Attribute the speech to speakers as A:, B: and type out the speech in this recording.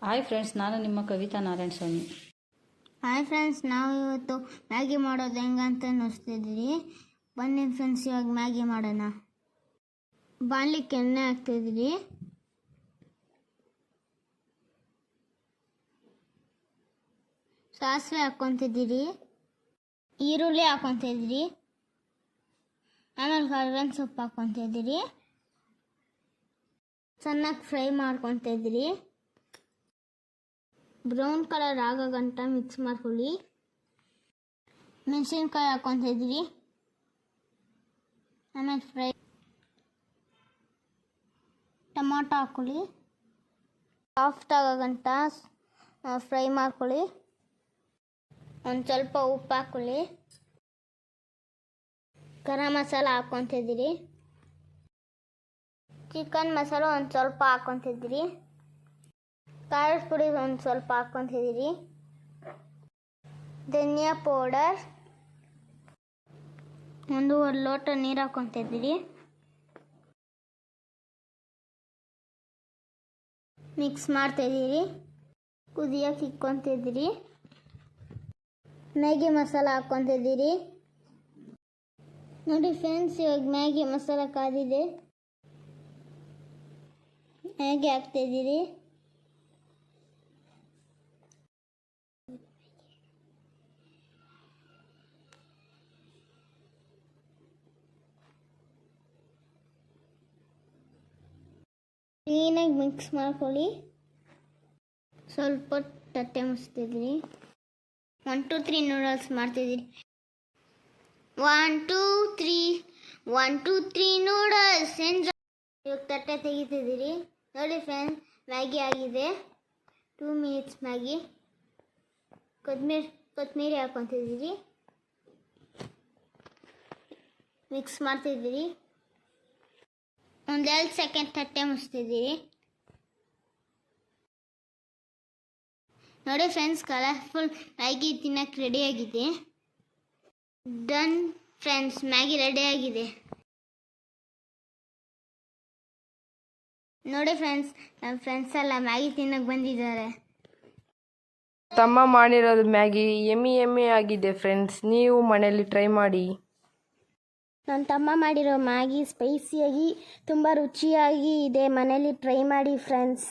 A: Hi friends, ನಾನು ನಿಮ್ಮ ಕವಿತಾ ನಾರಾಯಣ ಸ್ವಾಮಿ.
B: Hi friends, ನಾವು ಇವತ್ತು ಮ್ಯಾಗಿ ಮಾಡೋದು ಹೆಂಗಂತ ನೋಡ್ತಿದ್ದೀರಿ. ಬನ್ನಿ ಫ್ರೆಂಡ್ಸ್, ಇವಾಗ ಮ್ಯಾಗಿ ಮಾಡೋಣ. ಬಾಣಲಿಕ್ಕೆ ಎಣ್ಣೆ ಹಾಕ್ತಿದ್ದೀರಿ. ಸಾಸಿವೆ ಹಾಕ್ಕೊತಿದ್ದೀರಿ. ಈರುಳ್ಳಿ ಹಾಕ್ಕೊತಿದ್ದೀರಿ. ಆಮೇಲೆ ಕರ್ಬೇವಿನ ಸೊಪ್ಪು ಹಾಕ್ಕೊತಿದ್ದೀರಿ. ಚೆನ್ನಾಗಿ ಫ್ರೈ ಮಾಡ್ಕೊತಿದ್ದೀರಿ. ಬ್ರೌನ್ ಕಲರ್ ಆಗೋ ಗಂಟ ಮಿಕ್ಸ್ ಮಾಡ್ಕೊಳ್ಳಿ. ಮೆಣಸಿನ್ಕಾಯಿ ಹಾಕ್ಕೊತಿದ್ದೀರಿ. ಆಮೇಲೆ ಟೊಮಾಟೊ ಹಾಕ್ಕೊಳ್ಳಿ. ಸಾಫ್ಟ್ ಆಗೋ ಗಂಟ ಫ್ರೈ ಮಾಡ್ಕೊಳ್ಳಿ. ಒಂದು ಸ್ವಲ್ಪ ಉಪ್ಪು ಹಾಕ್ಕೊಳ್ಳಿ. ಗರಂ ಮಸಾಲ ಹಾಕ್ಕೊತಿದ್ದೀರಿ. ಚಿಕನ್ ಮಸಾಲ ಒಂದು ಸ್ವಲ್ಪ ಹಾಕ್ಕೊತಿದ್ದೀರಿ. ಖಾರದ ಪುಡಿ ಒಂದು ಸ್ವಲ್ಪ ಹಾಕ್ಕೊತಿದ್ದೀರಿ. ಧನಿಯಾ ಪೌಡರ್ 1 ಲೋಟ ನೀರು ಹಾಕ್ಕೊತಿದ್ದೀರಿ. ಮಿಕ್ಸ್ ಮಾಡ್ತಾಯಿದ್ದೀರಿ. ಕುದಿಯೋಕೆ ಇಕ್ಕೊತಿದ್ದೀರಿ. ಮ್ಯಾಗಿ ಮಸಾಲ ಹಾಕ್ಕೊತಿದ್ದೀರಿ. ನೋಡಿ ಫ್ರೆಂಡ್ಸ್, ಇವಾಗ ಮ್ಯಾಗಿ ಮಸಾಲ ಕಾದಿದೆ. ಮ್ಯಾಗಿ ಹಾಕ್ತಾಯಿದ್ದೀರಿ. ಕ್ಲೀನಾಗಿ ಮಿಕ್ಸ್ ಮಾಡ್ಕೊಳ್ಳಿ. ಸ್ವಲ್ಪ ತಟ್ಟೆ ಮುಚ್ತಿದ್ದೀರಿ. 1 2 3 ನೂಡಲ್ಸ್ ಮಾಡ್ತಿದ್ದೀರಿ. 1 2 3 1 2 3 ನೂಡಲ್ಸ್. ಇವಾಗ ತಟ್ಟೆ ತೆಗಿತಿದ್ದೀರಿ. ನೋಡಿ ಫ್ರೆಂಡ್ಸ್, ಮ್ಯಾಗಿ ಆಗಿದೆ. 2 ಮಿನಿಟ್ಸ್ ಮ್ಯಾಗಿ. ಕೊತ್ತಂಬರಿ ಹಾಕ್ಕೊತಿದ್ದೀರಿ. ಮಿಕ್ಸ್ ಮಾಡ್ತಿದ್ದೀರಿ. 1 ಸೆಕೆಂಡ್ ತಟ್ಟೆ ಮುಚ್ತಿದ್ದೀರಿ. ನೋಡಿ ಫ್ರೆಂಡ್ಸ್, ಕಲರ್ಫುಲ್ ಮ್ಯಾಗಿ ತಿನ್ನಕ್ಕೆ ರೆಡಿಯಾಗಿದೆ. ಡನ್ ಫ್ರೆಂಡ್ಸ್, ಮ್ಯಾಗಿ ರೆಡಿಯಾಗಿದೆ. ನೋಡಿ ಫ್ರೆಂಡ್ಸ್, ನಮ್ಮ ಫ್ರೆಂಡ್ಸ್ ಎಲ್ಲ ಮ್ಯಾಗಿ ತಿನ್ನಕ್ಕೆ ಬಂದಿದ್ದಾರೆ.
C: ತಮ್ಮ ಮಾಡಿರೋದು ಮ್ಯಾಗಿ ಎಮ್ಮಿ ಆಗಿದೆ ಫ್ರೆಂಡ್ಸ್. ನೀವು ಮನೆಯಲ್ಲಿ ಟ್ರೈ ಮಾಡಿ.
B: ನನ್ನ ತಮ್ಮ ಮಾಡಿರೋ ಮ್ಯಾಗಿ ಸ್ಪೈಸಿಯಾಗಿ ತುಂಬ ರುಚಿಯಾಗಿ ಇದೆ. ಮನೇಲಿ ಟ್ರೈ ಮಾಡಿ ಫ್ರೆಂಡ್ಸ್.